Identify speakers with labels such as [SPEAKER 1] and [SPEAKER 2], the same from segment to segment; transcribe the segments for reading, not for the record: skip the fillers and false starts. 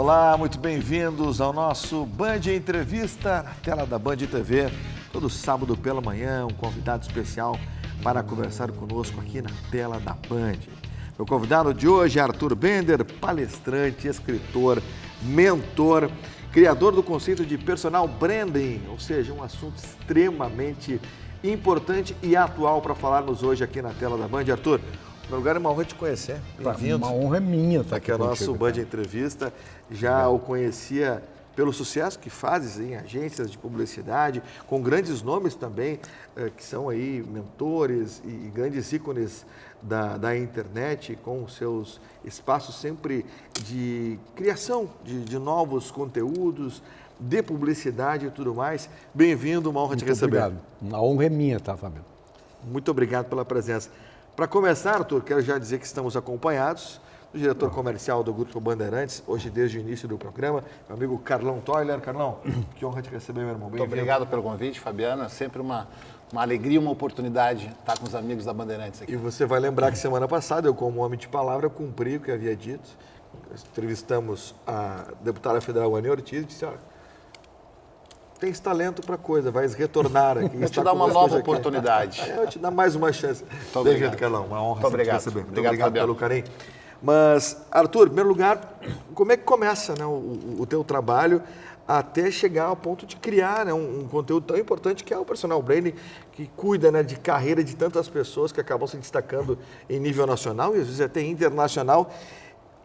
[SPEAKER 1] Olá, muito bem-vindos ao nosso Band Entrevista, na tela da Band TV. Todo sábado pela manhã, um convidado especial para conversar conosco aqui na tela da Band. Meu convidado de hoje é Arthur Bender, palestrante, escritor, mentor, criador do conceito de personal branding, ou seja, um assunto extremamente importante e atual para falarmos hoje aqui na tela da Band. Arthur, em primeiro lugar, é uma honra te conhecer. Bem-vindo.
[SPEAKER 2] Uma honra é minha estar
[SPEAKER 1] aqui. Aqui é o nosso Band Entrevista. Já o conhecia pelo sucesso que fazes em agências de publicidade, com grandes nomes também, que são aí mentores e grandes ícones da internet, com seus espaços sempre de criação de novos conteúdos, de publicidade e tudo mais. Bem-vindo, uma honra te receber.
[SPEAKER 2] Obrigado. A honra é minha, tá, Fábio?
[SPEAKER 1] Muito obrigado pela presença. Para começar, Arthur, quero já dizer que estamos acompanhados do diretor comercial do Grupo Bandeirantes, hoje desde o início do programa, meu amigo Carlão Toiler. Carlão, que honra te receber, meu irmão.
[SPEAKER 3] Muito obrigado pelo convite, Fabiana. Sempre uma alegria, uma oportunidade estar com os amigos da Bandeirantes aqui.
[SPEAKER 1] E você vai lembrar que semana passada, eu como homem de palavra, cumpri o que havia dito. Entrevistamos a deputada federal Ani Ortiz e disse, olha, tens talento para coisa, vais retornar aqui.
[SPEAKER 3] Vou te dar uma nova oportunidade.
[SPEAKER 1] Eu te dar mais uma chance. Bem-vindo, Carlão. Uma honra te receber. Muito obrigado pelo carinho. Mas, Arthur, em primeiro lugar, como é que começa, né, o teu trabalho até chegar ao ponto de criar, né, um conteúdo tão importante que é o personal branding, que cuida, né, de carreira de tantas pessoas que acabam se destacando em nível nacional e às vezes até internacional,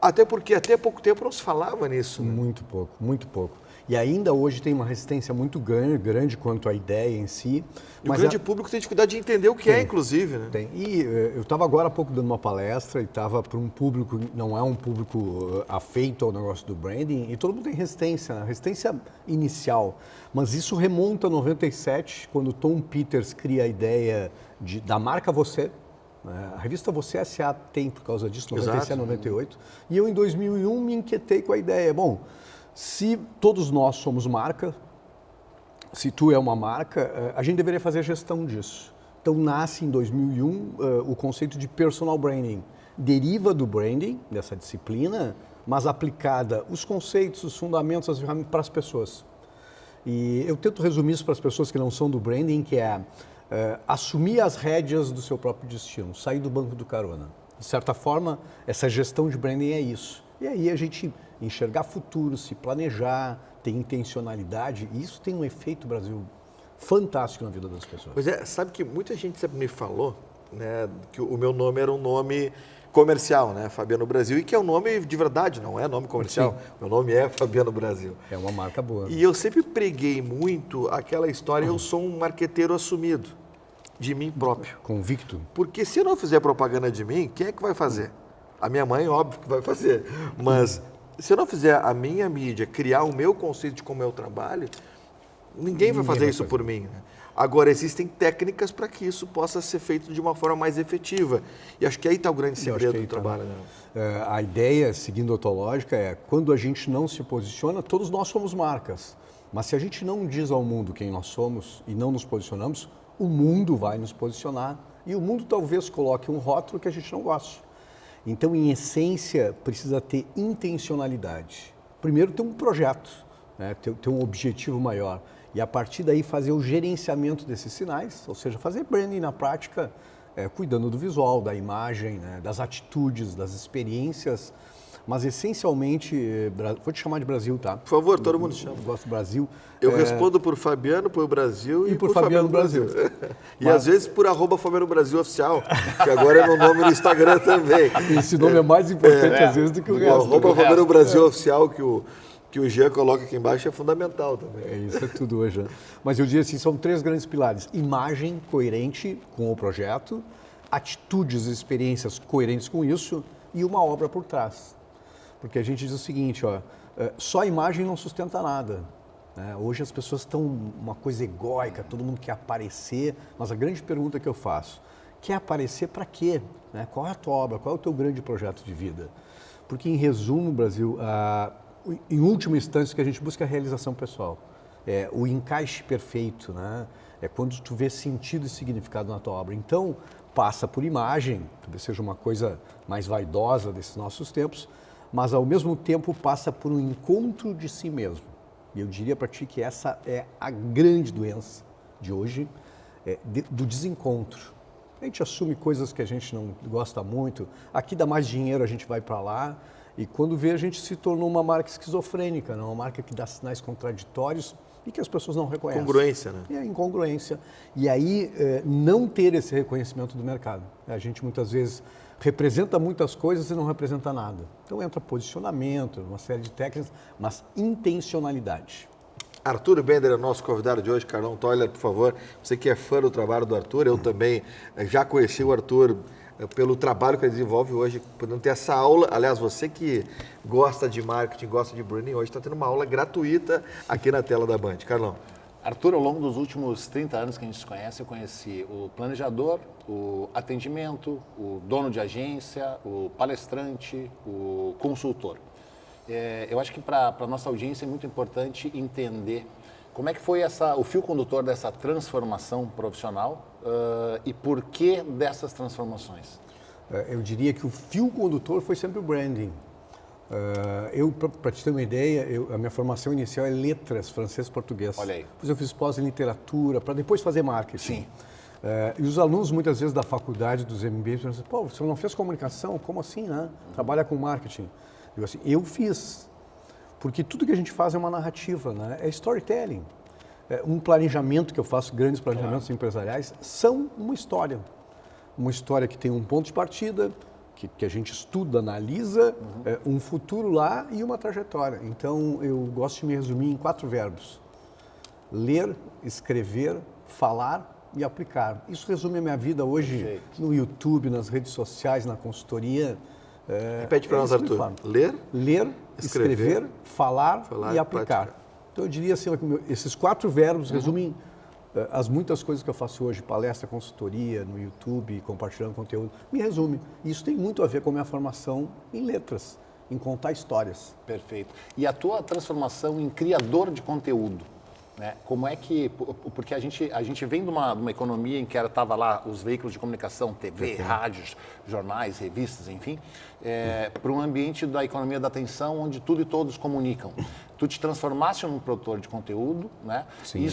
[SPEAKER 1] até porque até pouco tempo não se falava nisso. Né?
[SPEAKER 2] Muito pouco, muito pouco. E ainda hoje tem uma resistência muito grande quanto à ideia em si.
[SPEAKER 1] E mas o grande público tem dificuldade de entender o que é, inclusive. Né?
[SPEAKER 2] Tem. E eu estava agora há pouco dando uma palestra e estava para um público, não é um público afeito ao negócio do branding, e todo mundo tem resistência, né? Resistência inicial. Mas isso remonta a 97, quando Tom Peters cria a ideia da marca Você. A revista Você S.A. tem por causa disso, 97 a 98. E eu, em 2001, me inquietei com a ideia. Bom, se todos nós somos marca, se tu é uma marca, a gente deveria fazer gestão disso. Então, nasce em 2001 o conceito de personal branding. Deriva do branding, dessa disciplina, mas aplicada os conceitos, os fundamentos, as ferramentas para as pessoas. E eu tento resumir isso para as pessoas que não são do branding, que é assumir as rédeas do seu próprio destino, sair do banco do carona. De certa forma, essa gestão de branding é isso. E aí a gente enxergar futuro, se planejar, ter intencionalidade, e isso tem um efeito, Brasil, fantástico na vida das pessoas.
[SPEAKER 1] Pois é, sabe que muita gente sempre me falou, né, que o meu nome era um nome comercial, né, Fabiano Brasil, e que é um nome de verdade, não é nome comercial. Sim. Meu nome é Fabiano Brasil.
[SPEAKER 2] É uma marca boa.
[SPEAKER 1] E eu sempre preguei muito aquela história, eu sou um marqueteiro assumido, de mim próprio.
[SPEAKER 2] Convicto.
[SPEAKER 1] Porque se eu não fizer propaganda de mim, quem é que vai fazer? A minha mãe, óbvio que vai fazer, mas se eu não fizer a minha mídia criar o meu conceito de como eu trabalho, ninguém vai fazer isso por mim. Né? Agora, existem técnicas para que isso possa ser feito de uma forma mais efetiva. E acho que aí está o grande segredo do trabalho. Né?
[SPEAKER 2] A ideia, seguindo a tua lógica, é quando a gente não se posiciona, todos nós somos marcas. Mas se a gente não diz ao mundo quem nós somos e não nos posicionamos, o mundo vai nos posicionar. E o mundo talvez coloque um rótulo que a gente não gosta. Então, em essência, precisa ter intencionalidade. Primeiro, ter um projeto, né? ter um objetivo maior. E, a partir daí, fazer o gerenciamento desses sinais, ou seja, fazer branding na prática, cuidando do visual, da imagem, né? Das atitudes, das experiências. Mas, essencialmente, vou te chamar de Brasil, tá?
[SPEAKER 1] Por favor, todo mundo chama.
[SPEAKER 2] Eu gosto do Brasil.
[SPEAKER 1] Eu respondo por Fabiano, por Brasil
[SPEAKER 2] e por Fabiano Brasil.
[SPEAKER 1] E às vezes por @Fabiano Brasil Oficial, que agora é meu nome no Instagram também.
[SPEAKER 2] Esse nome é mais importante às vezes do que o resto.
[SPEAKER 1] O @Fabiano Brasil Oficial, que o Jean coloca aqui embaixo, é fundamental também.
[SPEAKER 2] Isso é tudo hoje. Mas eu diria assim, são 3 grandes pilares. Imagem coerente com o projeto, atitudes e experiências coerentes com isso e uma obra por trás. Porque a gente diz o seguinte, só a imagem não sustenta nada. Né? Hoje as pessoas estão uma coisa egóica, todo mundo quer aparecer, mas a grande pergunta que eu faço, quer aparecer para quê? Né? Qual é a tua obra? Qual é o teu grande projeto de vida? Porque, em resumo, Brasil, em última instância, o que a gente busca é a realização pessoal. O encaixe perfeito, né? É quando tu vê sentido e significado na tua obra. Então, passa por imagem, talvez seja uma coisa mais vaidosa desses nossos tempos, mas ao mesmo tempo passa por um encontro de si mesmo. E eu diria para ti que essa é a grande doença de hoje, do desencontro. A gente assume coisas que a gente não gosta muito, aqui dá mais dinheiro, a gente vai para lá, e quando vê a gente se tornou uma marca esquizofrênica, uma marca que dá sinais contraditórios e que as pessoas não reconhecem.
[SPEAKER 1] Incongruência, né?
[SPEAKER 2] É incongruência. E aí, não ter esse reconhecimento do mercado. A gente muitas vezes representa muitas coisas e não representa nada. Então entra posicionamento, uma série de técnicas, mas intencionalidade.
[SPEAKER 1] Arthur Bender é o nosso convidado de hoje. Carlão Toller, por favor. Você que é fã do trabalho do Arthur, eu também já conheci o Arthur pelo trabalho que ele desenvolve hoje, podendo ter essa aula. Aliás, você que gosta de marketing, gosta de branding, hoje está tendo uma aula gratuita aqui na tela da Band. Carlão.
[SPEAKER 3] Arthur, ao longo dos últimos 30 anos que a gente se conhece, eu conheci o planejador, o atendimento, o dono de agência, o palestrante, o consultor. Eu acho que para a nossa audiência é muito importante entender como é que foi o fio condutor dessa transformação profissional e por que dessas transformações.
[SPEAKER 2] Eu diria que o fio condutor foi sempre o branding. Para te ter uma ideia, a minha formação inicial é letras, francês e português.
[SPEAKER 3] Olha aí.
[SPEAKER 2] Depois eu fiz pós em literatura, para depois fazer marketing.
[SPEAKER 3] Sim.
[SPEAKER 2] E os alunos, muitas vezes, da faculdade, dos MBAs, pensam assim, pô, você não fez comunicação? Como assim, né? Trabalha com marketing. Eu, assim, eu fiz. Porque tudo que a gente faz é uma narrativa, né? É storytelling. Um planejamento que eu faço, grandes planejamentos empresariais, são uma história. Uma história que tem um ponto de partida, que a gente estuda, analisa, um futuro lá e uma trajetória. Então, eu gosto de me resumir em 4 verbos. Ler, escrever, falar e aplicar. Isso resume a minha vida hoje. Perfeito. No YouTube, nas redes sociais, na consultoria.
[SPEAKER 1] Repete para nós, Arthur.
[SPEAKER 2] Ler, escrever, falar e aplicar.
[SPEAKER 1] Praticar.
[SPEAKER 2] Então, eu diria assim, esses 4 verbos resumem as muitas coisas que eu faço hoje, palestra, consultoria, no YouTube, compartilhando conteúdo, me resume. Isso tem muito a ver com a minha formação em letras, em contar histórias.
[SPEAKER 3] Perfeito. E a tua transformação em criador de conteúdo, né? Como é que... Porque a gente vem de uma economia em que estava lá os veículos de comunicação, TV, rádios, jornais, revistas, enfim, para um ambiente da economia da atenção, onde tudo e todos comunicam. Tu te transformaste num produtor de conteúdo, né?
[SPEAKER 2] Sim.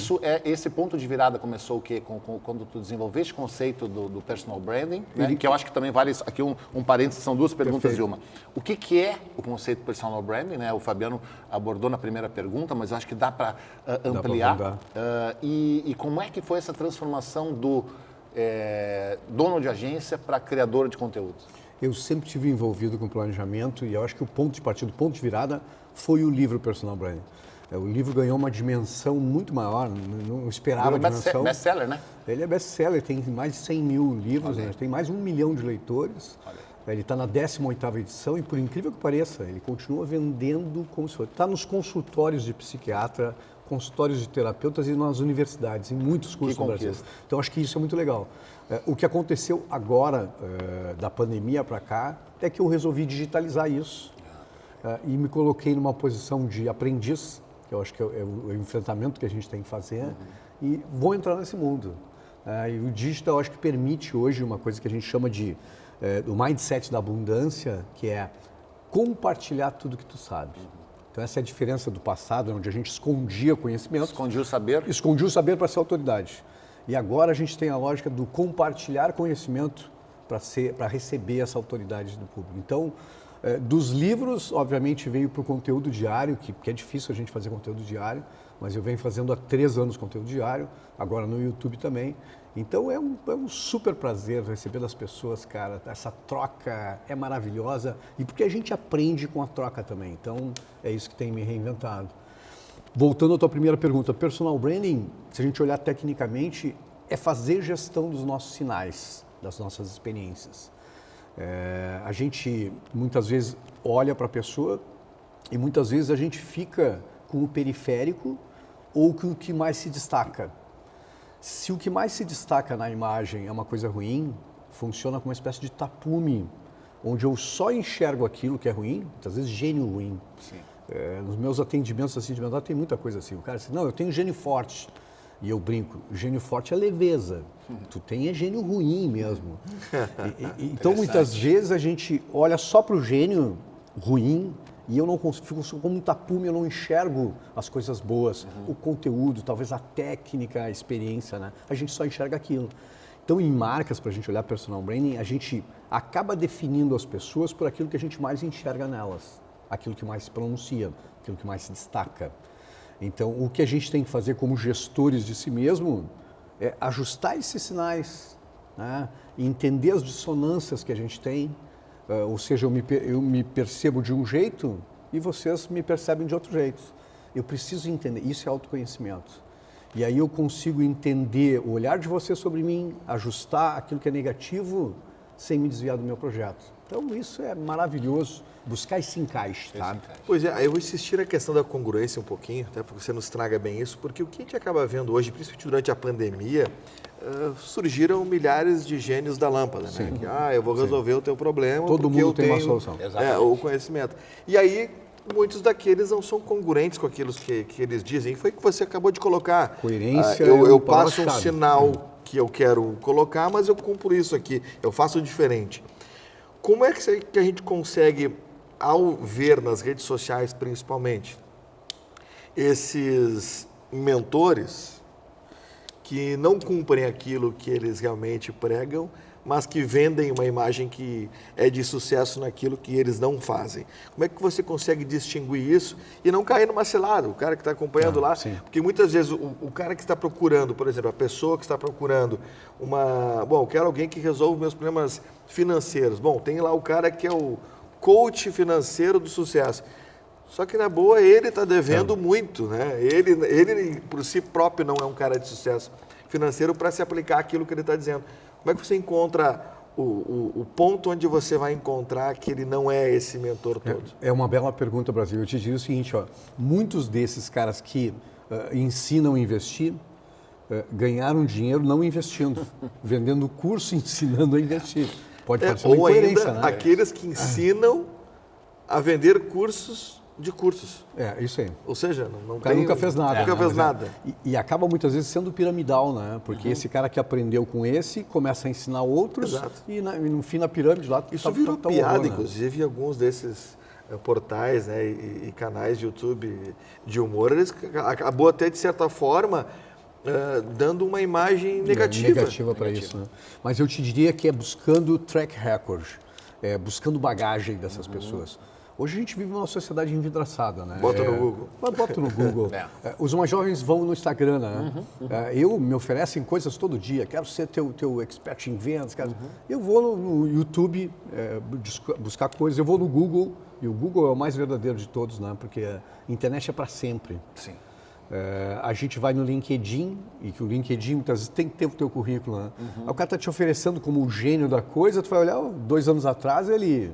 [SPEAKER 3] Esse ponto de virada começou o quê? Quando tu desenvolveste o conceito do personal branding, né? Que eu acho que também vale aqui um parênteses, são 2 perguntas de uma. O que é o conceito personal branding, né? O Fabiano abordou na primeira pergunta, mas eu acho que dá para ampliar. E como é que foi essa transformação do dono de agência para criador de conteúdo?
[SPEAKER 2] Eu sempre estive envolvido com planejamento e eu acho que o ponto de partida, o ponto de virada foi o livro Personal Branding. O livro ganhou uma dimensão muito maior, não esperava a dimensão.
[SPEAKER 3] É best-seller, né?
[SPEAKER 2] Ele é best-seller, tem mais de 100 mil livros, né? Tem mais de 1 milhão de leitores. Ele está na 18ª edição e, por incrível que pareça, ele continua vendendo como se fosse. Está nos consultórios de psiquiatra, consultórios de terapeutas e nas universidades, em muitos cursos no Brasil. Então, acho que isso é muito legal. O que aconteceu agora, da pandemia para cá, é que eu resolvi digitalizar isso e me coloquei numa posição de aprendiz, que eu acho que é o enfrentamento que a gente tem que fazer, e vou entrar nesse mundo. E o digital, eu acho que permite hoje uma coisa que a gente chama de do mindset da abundância, que é compartilhar tudo que tu sabe. Então, essa é a diferença do passado, onde a gente escondia conhecimento.
[SPEAKER 3] Escondia o saber.
[SPEAKER 2] Escondia o saber para ser autoridade. E agora a gente tem a lógica do compartilhar conhecimento para receber essa autoridade do público. Então, dos livros, obviamente, veio para o conteúdo diário, que é difícil a gente fazer conteúdo diário, mas eu venho fazendo há 3 anos conteúdo diário, agora no YouTube também. Então, é um super prazer receber das pessoas, cara. Essa troca é maravilhosa e porque a gente aprende com a troca também. Então, é isso que tem me reinventado. Voltando à tua primeira pergunta, personal branding, se a gente olhar tecnicamente, é fazer gestão dos nossos sinais, das nossas experiências. A gente muitas vezes olha para a pessoa e muitas vezes a gente fica com o periférico ou com o que mais se destaca. Se o que mais se destaca na imagem é uma coisa ruim, funciona como uma espécie de tapume, onde eu só enxergo aquilo que é ruim, muitas vezes gênio ruim.
[SPEAKER 3] Sim.
[SPEAKER 2] Nos meus atendimentos assim de mental tem muita coisa assim. O cara diz, não, eu tenho gênio forte. E eu brinco, gênio forte é leveza. Tu tem é gênio ruim mesmo. Então, muitas vezes a gente olha só para o gênio ruim e eu não consigo, fico como um tapume, eu não enxergo as coisas boas, o conteúdo, talvez a técnica, a experiência, né? A gente só enxerga aquilo. Então, em marcas, para a gente olhar personal branding, a gente acaba definindo as pessoas por aquilo que a gente mais enxerga nelas, aquilo que mais se pronuncia, aquilo que mais se destaca. Então, o que a gente tem que fazer como gestores de si mesmo é ajustar esses sinais, né? E entender as dissonâncias que a gente tem. Ou seja, eu me percebo de um jeito e vocês me percebem de outro jeito. Eu preciso entender, isso é autoconhecimento. E aí eu consigo entender o olhar de você sobre mim, ajustar aquilo que é negativo sem me desviar do meu projeto. Então isso é maravilhoso, buscar esse encaixe, tá?
[SPEAKER 1] Pois é, eu vou insistir na questão da congruência um pouquinho, até porque você nos traga bem isso, porque o que a gente acaba vendo hoje, principalmente durante a pandemia, surgiram milhares de gênios da lâmpada, né? Que, eu vou resolver o teu problema
[SPEAKER 2] Todo
[SPEAKER 1] porque
[SPEAKER 2] mundo
[SPEAKER 1] eu
[SPEAKER 2] tem
[SPEAKER 1] tenho
[SPEAKER 2] uma solução.
[SPEAKER 1] o conhecimento. E aí, muitos daqueles não são congruentes com aquilo que eles dizem. Foi o que você acabou de colocar.
[SPEAKER 2] Coerência
[SPEAKER 1] eu
[SPEAKER 2] uma
[SPEAKER 1] passo um
[SPEAKER 2] palavra-chave.
[SPEAKER 1] sinal que eu quero colocar, mas eu cumpro isso aqui, eu faço diferente. Como é que a gente consegue, ao ver nas redes sociais principalmente, esses mentores que não cumprem aquilo que eles realmente pregam, mas que vendem uma imagem que é de sucesso naquilo que eles não fazem? Como é que você consegue distinguir isso e não cair numa cilada, o cara que está acompanhando lá?
[SPEAKER 2] Sim.
[SPEAKER 1] Porque muitas vezes o cara que está procurando, por exemplo, a pessoa que está procurando eu quero alguém que resolva meus problemas financeiros. Bom, tem lá o cara que é o coach financeiro do sucesso. Só que, na boa, ele está devendo muito, né? Ele, por si próprio, não é um cara de sucesso financeiro para se aplicar aquilo que ele está dizendo. Como é que você encontra o ponto onde você vai encontrar que ele não é esse mentor todo?
[SPEAKER 2] É uma bela pergunta, Brasil. Eu te digo o seguinte, muitos desses caras que ensinam a investir ganharam dinheiro não investindo, vendendo curso ensinando a investir. Pode parecer uma
[SPEAKER 1] Ou
[SPEAKER 2] incoerência,
[SPEAKER 1] ainda
[SPEAKER 2] né?
[SPEAKER 1] aqueles que ensinam a vender cursos de cursos.
[SPEAKER 2] Isso aí.
[SPEAKER 1] Ou seja, não
[SPEAKER 2] O cara nunca fez nada.
[SPEAKER 1] Nunca
[SPEAKER 2] né?
[SPEAKER 1] fez nada.
[SPEAKER 2] E acaba muitas vezes sendo piramidal, né? Porque esse cara que aprendeu com esse começa a ensinar outros.
[SPEAKER 1] Exato.
[SPEAKER 2] E no fim da pirâmide lá...
[SPEAKER 1] Isso virou piada,
[SPEAKER 2] horror, né?
[SPEAKER 1] inclusive, em alguns desses portais, né, e canais de YouTube de humor. Eles acabou até, de certa forma, dando uma imagem negativa.
[SPEAKER 2] Negativa para isso, né? Mas eu te diria que é buscando track record, buscando bagagem dessas pessoas. Hoje a gente vive numa sociedade envidraçada, né?
[SPEAKER 1] Bota no Google.
[SPEAKER 2] Bota no Google. Os mais jovens vão no Instagram, né? Me oferecem coisas todo dia. Quero ser teu expert em vendas. Eu vou no YouTube buscar coisas. Eu vou no Google. E o Google é o mais verdadeiro de todos, né? Porque a internet é para sempre.
[SPEAKER 3] Sim.
[SPEAKER 2] A gente vai no LinkedIn, e que o LinkedIn muitas vezes tem que ter o teu currículo, né? Aí o cara está te oferecendo como o gênio da coisa, tu vai olhar, 2 anos atrás ele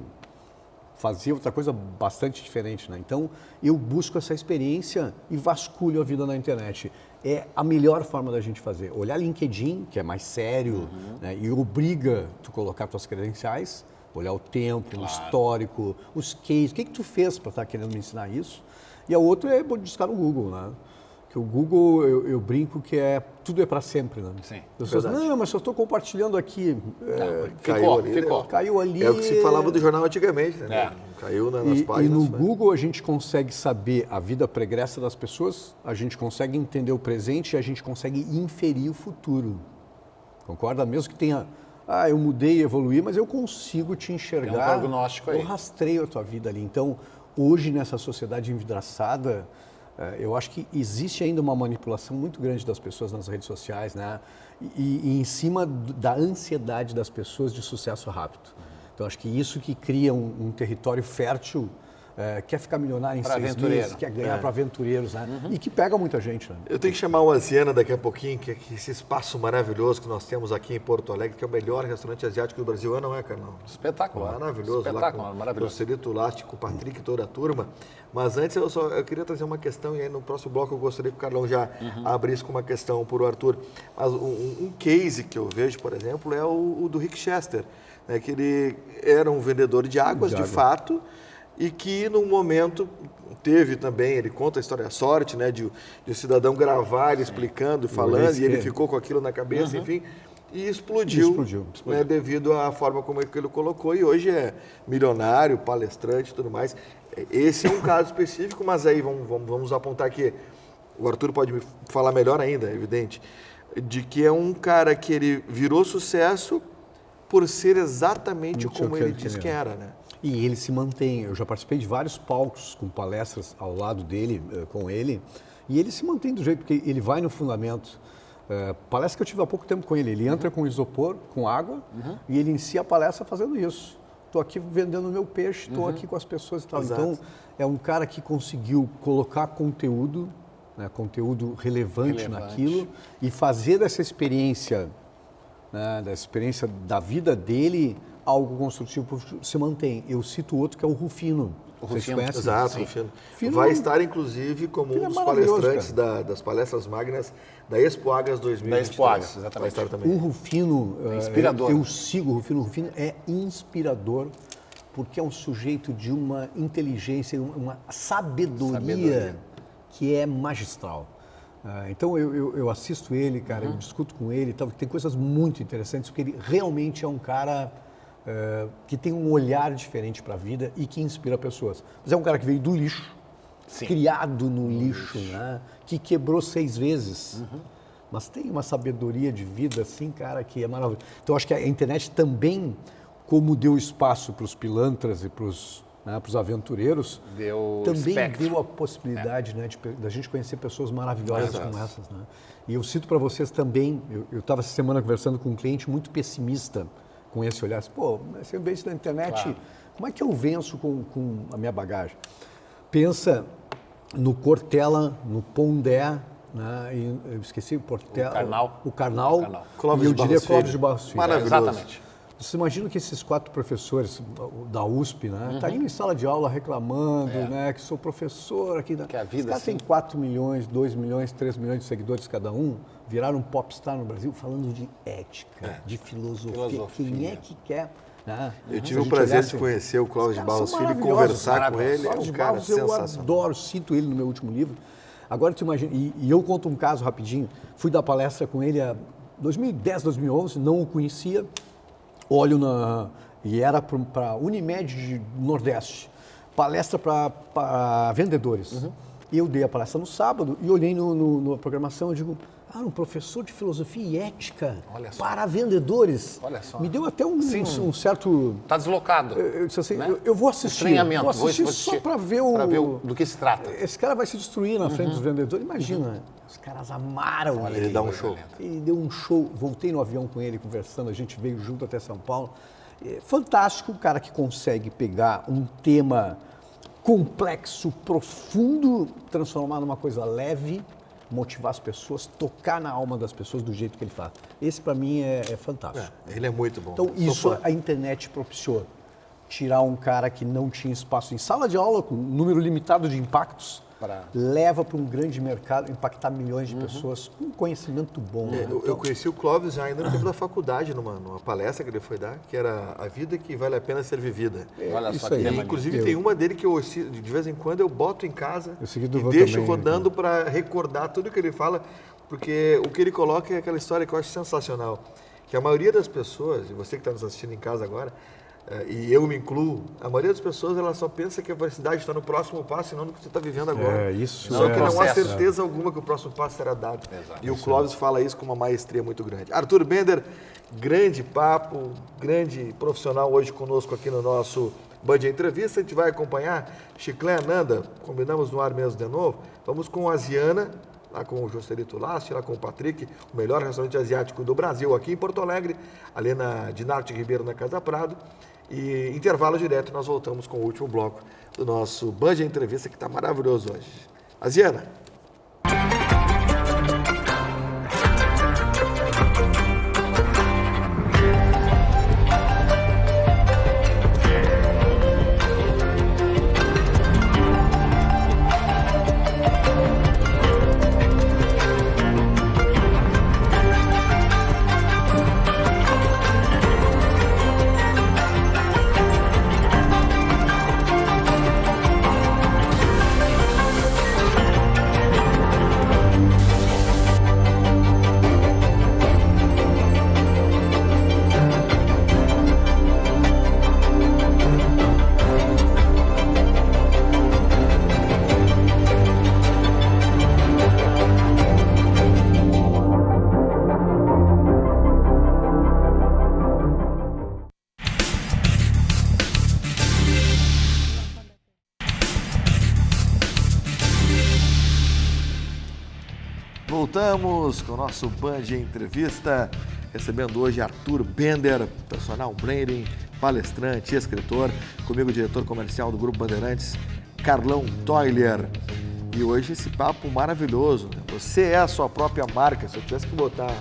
[SPEAKER 2] fazia outra coisa bastante diferente, né? Então, eu busco essa experiência e vasculho a vida na internet. É a melhor forma da gente fazer. Olhar LinkedIn, que é mais sério, né? E obriga tu colocar tuas credenciais, olhar o tempo, o histórico, os cases, o que tu fez para estar querendo me ensinar isso. E a outra é buscar no Google, né? Que o Google, eu brinco que tudo é para sempre, né?
[SPEAKER 3] Sim.
[SPEAKER 2] As pessoas, não, mas eu estou compartilhando aqui. Caiu ali.
[SPEAKER 1] É o que se falava do jornal antigamente, né? Caiu nas páginas.
[SPEAKER 2] E no Google a gente consegue saber a vida pregressa das pessoas, a gente consegue entender o presente e a gente consegue inferir o futuro. Concorda? Mesmo que tenha... eu mudei, evoluí, mas eu consigo te enxergar.
[SPEAKER 3] Tem um prognóstico aí.
[SPEAKER 2] Eu rastreio a tua vida ali. Então, hoje, nessa sociedade envidraçada, eu acho que existe ainda uma manipulação muito grande das pessoas nas redes sociais, né? E em cima da ansiedade das pessoas de sucesso rápido. Então, acho que isso que cria um território fértil, quer ficar milionário em 6 meses, quer ganhar para aventureiros, né? E que pega muita gente, né?
[SPEAKER 1] Eu tenho que chamar o Asiana daqui a pouquinho, que é esse espaço maravilhoso que nós temos aqui em Porto Alegre, que é o melhor restaurante asiático do Brasil, não é, Carlão?
[SPEAKER 3] Espetacular.
[SPEAKER 1] Maravilhoso.
[SPEAKER 3] Espetacular,
[SPEAKER 1] lá
[SPEAKER 3] maravilhoso.
[SPEAKER 1] O Celito Lástico, o Patrick e toda a turma. Mas antes eu queria trazer uma questão, e aí no próximo bloco eu gostaria que o Carlão já abrisse com uma questão para o Arthur. Mas um case que eu vejo, por exemplo, é o do Rick Chester, né, que ele era um vendedor de águas, de fato, e que num momento teve também, ele conta a história, a sorte, né, de o cidadão gravar ele explicando, falando, e ele ficou com aquilo na cabeça, enfim. e explodiu, né, devido à forma como ele colocou, e hoje é milionário, palestrante e tudo mais. Esse é um caso específico, mas aí vamos apontar aqui, o Arthur pode me falar melhor ainda, é evidente, de que é um cara que ele virou sucesso por ser exatamente como ele disse que era, né?
[SPEAKER 2] E ele se mantém. Eu já participei de vários palcos com palestras ao lado dele, com ele, e ele se mantém do jeito, porque ele vai no fundamento. Palestra que eu tive há pouco tempo com ele. Ele entra com isopor, com água, e ele inicia a palestra fazendo isso. Estou aqui vendendo meu peixe, estou aqui com as pessoas e tal.
[SPEAKER 1] Exato.
[SPEAKER 2] Então, é um cara que conseguiu colocar conteúdo, né, conteúdo relevante naquilo, e fazer dessa experiência, né, da experiência da vida dele, algo construtivo se mantém. Eu cito outro que é o Rufino. Vocês conhecem?
[SPEAKER 1] Exato, Rufino. Vai estar, inclusive, como um dos palestrantes das palestras magnas da Expo Agras 2023. Da Expo Agras,
[SPEAKER 3] exatamente.
[SPEAKER 1] Vai estar também.
[SPEAKER 2] O Rufino,
[SPEAKER 3] inspirador.
[SPEAKER 2] Eu sigo o Rufino. O Rufino é inspirador porque é um sujeito de uma inteligência, uma sabedoria que é magistral. Então eu assisto ele, cara, eu discuto com ele, tem coisas muito interessantes, porque ele realmente é um cara que tem um olhar diferente para a vida e que inspira pessoas. Mas é um cara que veio do lixo, criado no lixo, né? Que quebrou 6 vezes. Mas tem uma sabedoria de vida, assim, cara, que é maravilhoso. Então, acho que a internet também, como deu espaço para os pilantras e para os aventureiros, também deu a possibilidade, né, da gente conhecer pessoas maravilhosas como essas. Né? E eu cito para vocês também, eu estava essa semana conversando com um cliente muito pessimista, com esse olhar, pô, se eu vejo na internet, como é que eu venço com a minha bagagem? Pensa no Cortella, no Pondé, né? Eu esqueci o Portela, o Karnal. E eu diria Clóvis de Barros Filho.
[SPEAKER 1] Maravilhoso.
[SPEAKER 3] Exatamente.
[SPEAKER 2] Você imagina que esses 4 professores da USP, né, estariam em sala de aula reclamando, né, que sou professor aqui.
[SPEAKER 3] Que a vida,
[SPEAKER 2] os caras têm 4 milhões, 2 milhões, 3 milhões de seguidores cada um, viraram popstar no Brasil falando de ética, de filosofia. Quem é que quer? Né?
[SPEAKER 1] Eu tive o prazer de conhecer o Clóvis de Barros Filho e conversar com ele. É um cara sensacional.
[SPEAKER 2] Eu adoro, cito ele no meu último livro. Agora tu imagina, e eu conto um caso rapidinho, fui dar palestra com ele em 2010, 2011, não o conhecia, e era para Unimed Nordeste, palestra para vendedores. E eu dei a palestra no sábado e olhei na programação e digo, um professor de filosofia e ética para vendedores.
[SPEAKER 3] Olha só.
[SPEAKER 2] Me deu até um certo...
[SPEAKER 3] Está deslocado.
[SPEAKER 2] Eu disse assim,
[SPEAKER 3] né?
[SPEAKER 2] eu vou assistir.
[SPEAKER 3] Estranhamento.
[SPEAKER 2] Vou assistir só para ver
[SPEAKER 3] do que se trata.
[SPEAKER 2] Esse cara vai se destruir na frente dos vendedores. Imagina, os caras amaram ele.
[SPEAKER 1] Ele dá um show.
[SPEAKER 2] Ele deu um show. Voltei no avião com ele, conversando. A gente veio junto até São Paulo. Fantástico, o cara que consegue pegar um tema complexo, profundo, transformar numa coisa leve, motivar as pessoas, tocar na alma das pessoas do jeito que ele faz. Esse, para mim, é fantástico.
[SPEAKER 1] Ele é muito bom.
[SPEAKER 2] Então, isso a internet propiciou. Tirar um cara que não tinha espaço em sala de aula, com um número limitado de impactos, leva para um grande mercado, impactar milhões de pessoas com conhecimento bom. Né?
[SPEAKER 1] Eu conheci o Clóvis já ainda no tempo da faculdade, numa palestra que ele foi dar, que era A Vida que Vale a Pena Ser Vivida.
[SPEAKER 3] Olha
[SPEAKER 2] isso
[SPEAKER 3] só
[SPEAKER 2] aí.
[SPEAKER 3] que
[SPEAKER 1] Inclusive tem uma dele que de vez em quando eu boto em casa e
[SPEAKER 2] também,
[SPEAKER 1] deixo rodando para recordar tudo que ele fala, porque o que ele coloca é aquela história que eu acho sensacional, que a maioria das pessoas, e você que está nos assistindo em casa agora, e eu me incluo, a maioria das pessoas ela só pensa que a felicidade está no próximo passo e não no que você está vivendo agora. Só que não há certeza alguma que o próximo passo será dado. Exato. E o Clóvis fala isso com uma maestria muito grande. Arthur Bender, grande papo, grande profissional hoje conosco aqui no nosso Band Entrevista. A gente vai acompanhar Chiclé Ananda, combinamos no ar mesmo de novo. Vamos com a Asiana, lá com o Joselito Lasti, lá com o Patrick, o melhor restaurante asiático do Brasil, aqui em Porto Alegre, ali na Dinarte Ribeiro, na Casa Prado. E intervalo direto, nós voltamos com o último bloco do nosso Band Entrevista, que está maravilhoso hoje. Asiana. voltamos com o nosso Band Entrevista, recebendo hoje Arthur Bender, personal branding, palestrante, escritor, comigo o diretor comercial do Grupo Bandeirantes, Carlão Toiler. E hoje esse papo maravilhoso, né? Você é a sua própria marca, se eu tivesse que botar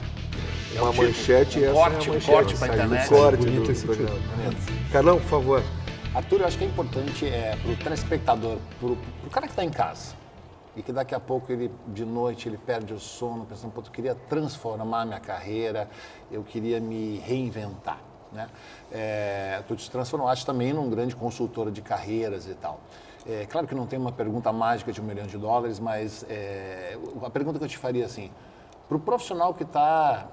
[SPEAKER 1] uma manchete, essa
[SPEAKER 3] corte,
[SPEAKER 1] é a manchete.
[SPEAKER 3] corte para a internet.
[SPEAKER 1] Corte
[SPEAKER 2] bonito
[SPEAKER 1] do
[SPEAKER 2] esse
[SPEAKER 1] programa. Carlão, por favor.
[SPEAKER 3] Arthur, eu acho que é importante para o telespectador, para o cara que está em casa, e que daqui a pouco, de noite, ele perde o sono, pensando, pô, eu queria transformar minha carreira, eu queria me reinventar, né? Tu te transformaste também num grande consultor de carreiras e tal. Claro que não tem uma pergunta mágica de $1 milhão, mas a pergunta que eu te faria assim, para o profissional que está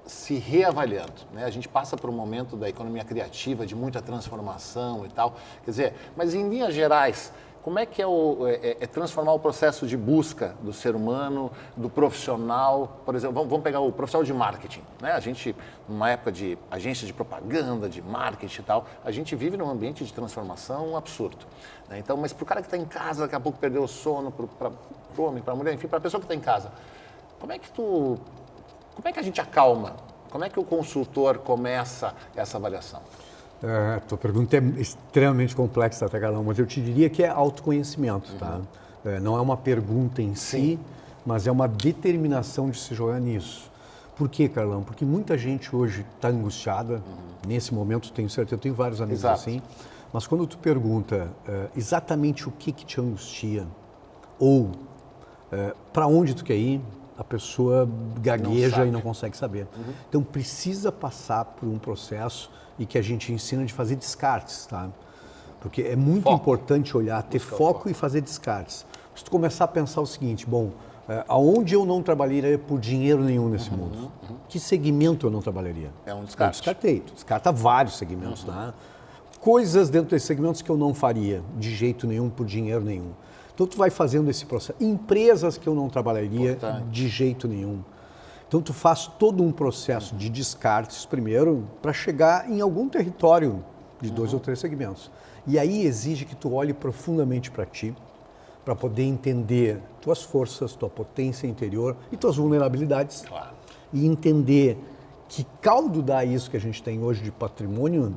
[SPEAKER 3] se reavaliando, né? A gente passa por um momento da economia criativa, de muita transformação e tal, quer dizer, mas em linhas gerais, como é que é transformar o processo de busca do ser humano, do profissional? Por exemplo, vamos pegar o profissional de marketing, né? A gente, numa época de agência de propaganda, de marketing e tal, a gente vive num ambiente de transformação absurdo, né? Então, mas para o cara que está em casa, daqui a pouco perdeu o sono, para o homem, para a mulher, enfim, para a pessoa que está em casa, como é que a gente acalma? Como é que o consultor começa essa avaliação?
[SPEAKER 2] A tua pergunta é extremamente complexa, tá, Carlão? Mas eu te diria que é autoconhecimento, tá? Não é uma pergunta em si, mas é uma determinação de se jogar nisso. Por quê, Carlão? Porque muita gente hoje está angustiada. Nesse momento, tenho certeza, eu tenho vários amigos assim. Mas quando tu pergunta exatamente o que te angustia ou para onde tu quer ir, a pessoa gagueja e não consegue saber. Então, precisa passar por um processo e que a gente ensina de fazer descartes, tá? Porque é muito importante olhar, ter foco e fazer descartes. Se tu começar a pensar o seguinte, bom, aonde eu não trabalharia por dinheiro nenhum nesse mundo? Que segmento eu não trabalharia?
[SPEAKER 3] É um descarte.
[SPEAKER 2] Eu descartei. Tu descarta vários segmentos, tá? Coisas dentro desses segmentos que eu não faria de jeito nenhum, por dinheiro nenhum. Então, tu vai fazendo esse processo. Empresas que eu não trabalharia de jeito nenhum. Então, tu faz todo um processo de descartes primeiro para chegar em algum território de 2 ou 3 segmentos. E aí exige que tu olhe profundamente para ti, para poder entender tuas forças, tua potência interior e tuas vulnerabilidades.
[SPEAKER 3] Claro.
[SPEAKER 2] E entender que caldo dá isso que a gente tem hoje de patrimônio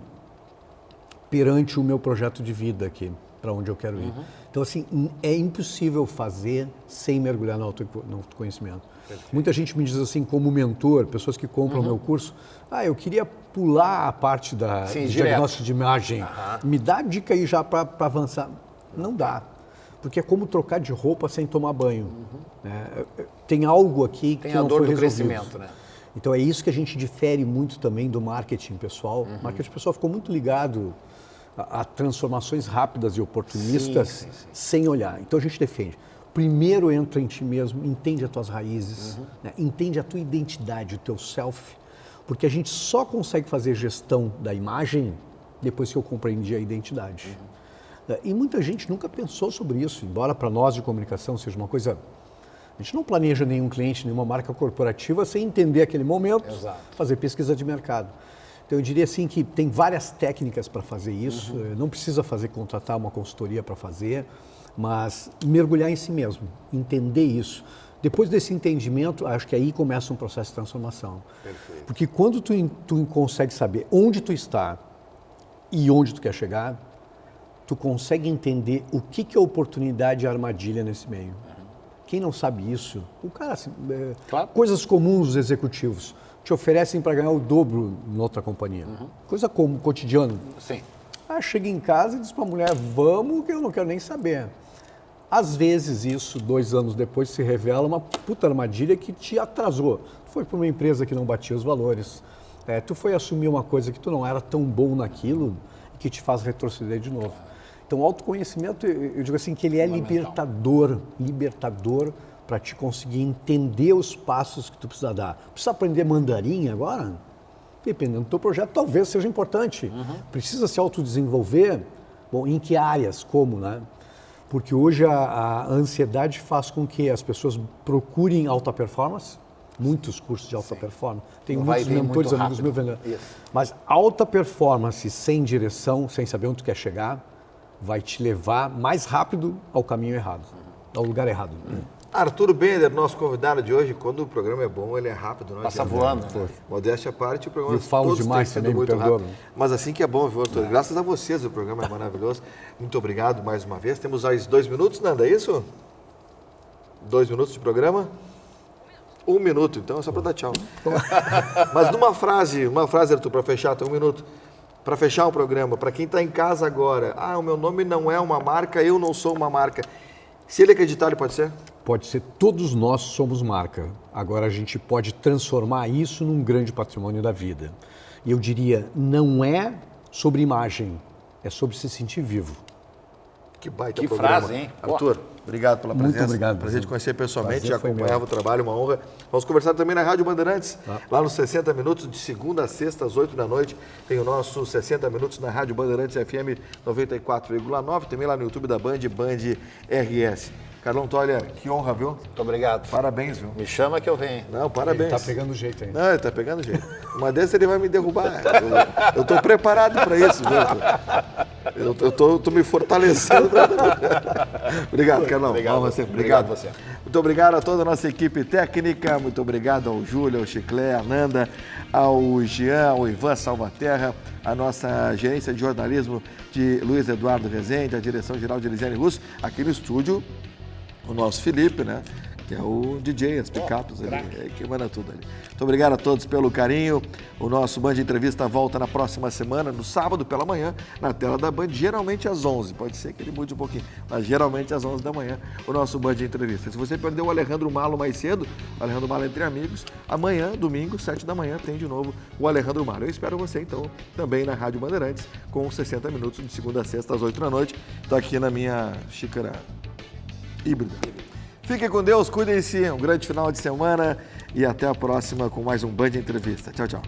[SPEAKER 2] perante o meu projeto de vida aqui, para onde eu quero ir. Então, assim, é impossível fazer sem mergulhar no autoconhecimento. Perfeito. Muita gente me diz assim, como mentor, pessoas que compram o meu curso, eu queria pular a parte do diagnóstico de imagem. Me dá dica aí já para avançar. Não dá, porque é como trocar de roupa sem tomar banho. Tem algo aqui que não foi resolvido. Tem a dor do crescimento, né? Então, é isso que a gente difere muito também do marketing pessoal. O marketing pessoal ficou muito ligado a transformações rápidas e oportunistas sem olhar. Então a gente defende. Primeiro entra em ti mesmo, entende as tuas raízes, né? Entende a tua identidade, o teu self, porque a gente só consegue fazer gestão da imagem depois que eu compreendi a identidade. E muita gente nunca pensou sobre isso, embora para nós de comunicação seja uma coisa... A gente não planeja nenhum cliente, nenhuma marca corporativa sem entender aquele momento, fazer pesquisa de mercado. Então, eu diria assim que tem várias técnicas para fazer isso, não precisa contratar uma consultoria para fazer, mas mergulhar em si mesmo, entender isso. Depois desse entendimento, acho que aí começa um processo de transformação. Perfeito. Porque quando tu consegue saber onde tu está e onde tu quer chegar, tu consegue entender o que é oportunidade e armadilha nesse meio. Quem não sabe isso, o cara, assim, coisas comuns dos executivos, te oferecem para ganhar o dobro em outra companhia. Coisa comum, cotidiano.
[SPEAKER 3] Sim.
[SPEAKER 2] Chega em casa e diz para a mulher, vamos, que eu não quero nem saber. Às vezes isso, 2 anos depois, se revela uma puta armadilha que te atrasou. Tu foi para uma empresa que não batia os valores, tu foi assumir uma coisa que tu não era tão bom naquilo e que te faz retroceder de novo. Então, o autoconhecimento, eu digo assim, que ele é libertador para te conseguir entender os passos que tu precisa dar. Precisa aprender mandarim agora? Dependendo do teu projeto, talvez seja importante. Precisa se autodesenvolver? Bom, em que áreas? Como, né? Porque hoje a ansiedade faz com que as pessoas procurem alta performance, muitos cursos de alta performance. Tenho muitos mentores, amigos meus vendendo. Mas alta performance sem direção, sem saber onde tu quer chegar, vai te levar mais rápido ao caminho errado, ao lugar errado.
[SPEAKER 1] Arthur Bender, nosso convidado de hoje. Quando o programa é bom, ele é rápido. Não
[SPEAKER 3] Passa
[SPEAKER 1] adianta.
[SPEAKER 3] voando.
[SPEAKER 1] Modéstia à parte, o programa
[SPEAKER 2] Eu falo
[SPEAKER 1] todos
[SPEAKER 2] demais
[SPEAKER 1] têm sido
[SPEAKER 2] também, me
[SPEAKER 1] muito
[SPEAKER 2] perdoa.
[SPEAKER 1] rápido. Mas assim que é bom, viu, Arthur? Graças a vocês o programa é maravilhoso. Muito obrigado mais uma vez. Temos mais 2 minutos, Nanda, é isso? 2 minutos de programa? 1 minuto, então é só para dar tchau. Mas numa frase, Arthur, para fechar, tem 1 minuto. Para fechar o programa, para quem está em casa agora, o meu nome não é uma marca, eu não sou uma marca. Se ele acreditar, ele pode ser?
[SPEAKER 2] Pode ser, todos nós somos marca. Agora a gente pode transformar isso num grande patrimônio da vida. E eu diria, não é sobre imagem, é sobre se sentir vivo.
[SPEAKER 1] Que baita
[SPEAKER 3] Que
[SPEAKER 1] programa.
[SPEAKER 3] frase, hein?
[SPEAKER 1] Arthur, obrigado pela presença.
[SPEAKER 2] Muito obrigado.
[SPEAKER 1] Prazer te conhecer pessoalmente,
[SPEAKER 2] Prazer
[SPEAKER 1] já
[SPEAKER 2] foi
[SPEAKER 1] acompanhava
[SPEAKER 2] meu.
[SPEAKER 1] o trabalho, uma honra. Vamos conversar também na Rádio Bandeirantes, lá nos 60 Minutos, de segunda a sexta, às 8 da noite. Tem o nosso 60 Minutos na Rádio Bandeirantes FM 94,9, também lá no YouTube da Band, Band RS. Carlão Toller, que honra, viu?
[SPEAKER 3] Muito obrigado.
[SPEAKER 1] Parabéns, viu?
[SPEAKER 3] Me chama que eu venho.
[SPEAKER 1] Não, parabéns.
[SPEAKER 2] Ele tá pegando jeito ainda.
[SPEAKER 1] Não, ele tá pegando jeito. Uma dessas ele vai me derrubar. Eu tô preparado para isso, viu? Eu tô me fortalecendo. Obrigado, Carlão.
[SPEAKER 3] Obrigado,
[SPEAKER 1] Você.
[SPEAKER 3] obrigado você.
[SPEAKER 1] Muito obrigado a toda a nossa equipe técnica. Muito obrigado ao Júlio, ao Chiclé, à Nanda, ao Jean, ao Ivan Salvaterra, a nossa gerência de jornalismo de Luiz Eduardo Rezende, a direção-geral de Elisiane Russo, aqui no estúdio, o nosso Felipe, né? Que é o DJ, as picapes ali, que manda tudo ali. Muito obrigado a todos pelo carinho. O nosso Band Entrevista volta na próxima semana, no sábado pela manhã, na tela da Band, geralmente às 11. Pode ser que ele mude um pouquinho, mas geralmente às 11 da manhã, o nosso Band Entrevista. Se você perdeu o Alejandro Malo mais cedo, o Alejandro Malo Entre Amigos, amanhã, domingo, 7 da manhã, tem de novo o Alejandro Malo. Eu espero você, então, também na Rádio Bandeirantes, com 60 minutos de segunda a sexta, às 8 da noite. Estou aqui na minha xícara híbrida. Fiquem com Deus, cuidem-se, um grande final de semana e até a próxima com mais um Band Entrevista. Tchau, tchau.